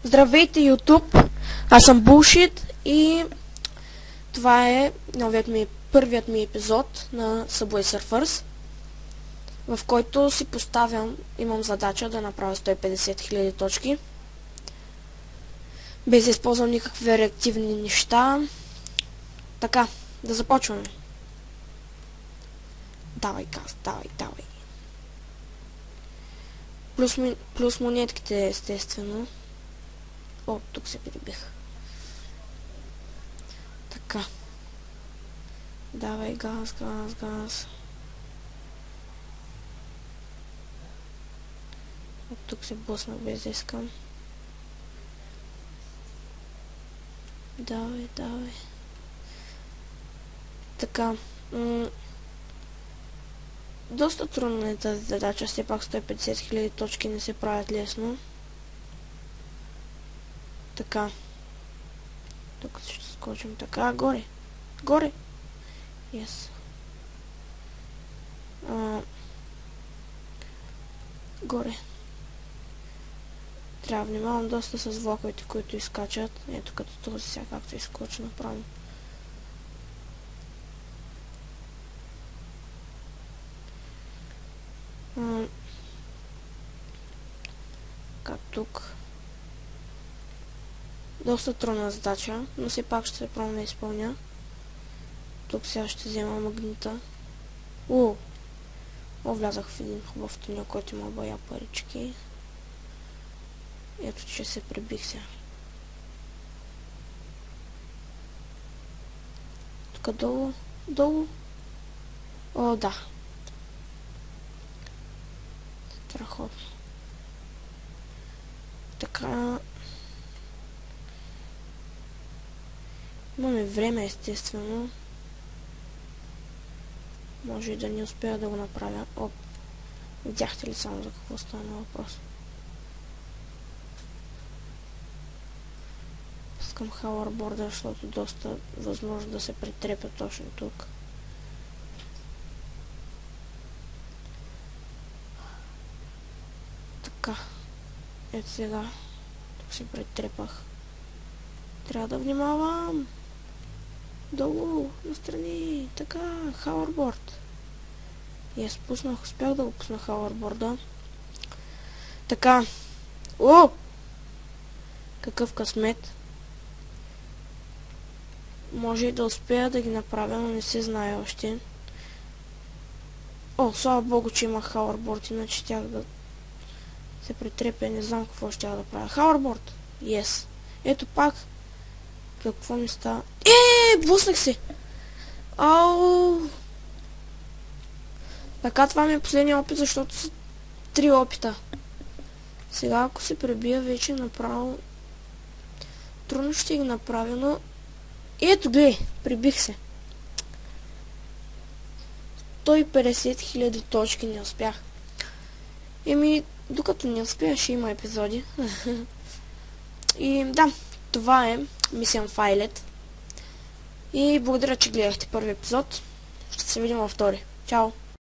Здравейте, YouTube! Аз съм Bullshit и това е първият ми епизод на Subway Surfers, в който си имам задача да направя 150 000 точки, без да използвам никакви реактивни неща. Така, да започваме. Давай газ, давай. Плюс монетките, естествено. О, тук се прибих. Така. Давай газ. От тук се блъснах без да искам. Давай. Така. Доста трудна е тази задача, все пак 150 000 точки не се правят лесно. Така. Тук ще скочим така. Горе. Yes. Горе. Трябва да внимавам доста с влаковете, които изкачат. Ето като този сега, както изкочи направо. Как тук. Доста трудна задача, но все пак ще се пробвам да изпълня. Тук сега ще взема магнита. Влязах в един хубав тунел, който има бая парички. Ето, че се прибих сега. Тук долу. О, да. Страхотно. Така. Имаме време, естествено. Може и да не успея да го направя. Оп. Видяхте ли само за какво стана въпрос? Пускам хауърборда, защото доста възможно да се притрепя точно тук. Така. Ето сега. Тук се притрепах. Трябва да внимавам. Долу, настрани. Така, хауърборд. И аз успях да го пусна хауърборда. Така. Какъв късмет. Може и да успея да ги направя, но не се знае още. Слава богу, че има хауърборд, иначе щях да се притрепя, не знам какво щях да правя. Хауърборд! Yes. Ето пак. Какво ми става? Блъснах се! Така, това ми е последния опит, защото са 3 опита. Сега, ако се пребия вече направо, трудно ще ги направя, но ето гледай, прибих се. 150 000 точки не успях. Докато не успя, ще има епизоди. И да, това е Mission Failed. И благодаря, че гледахте първи епизод. Ще се видим във втори. Чао!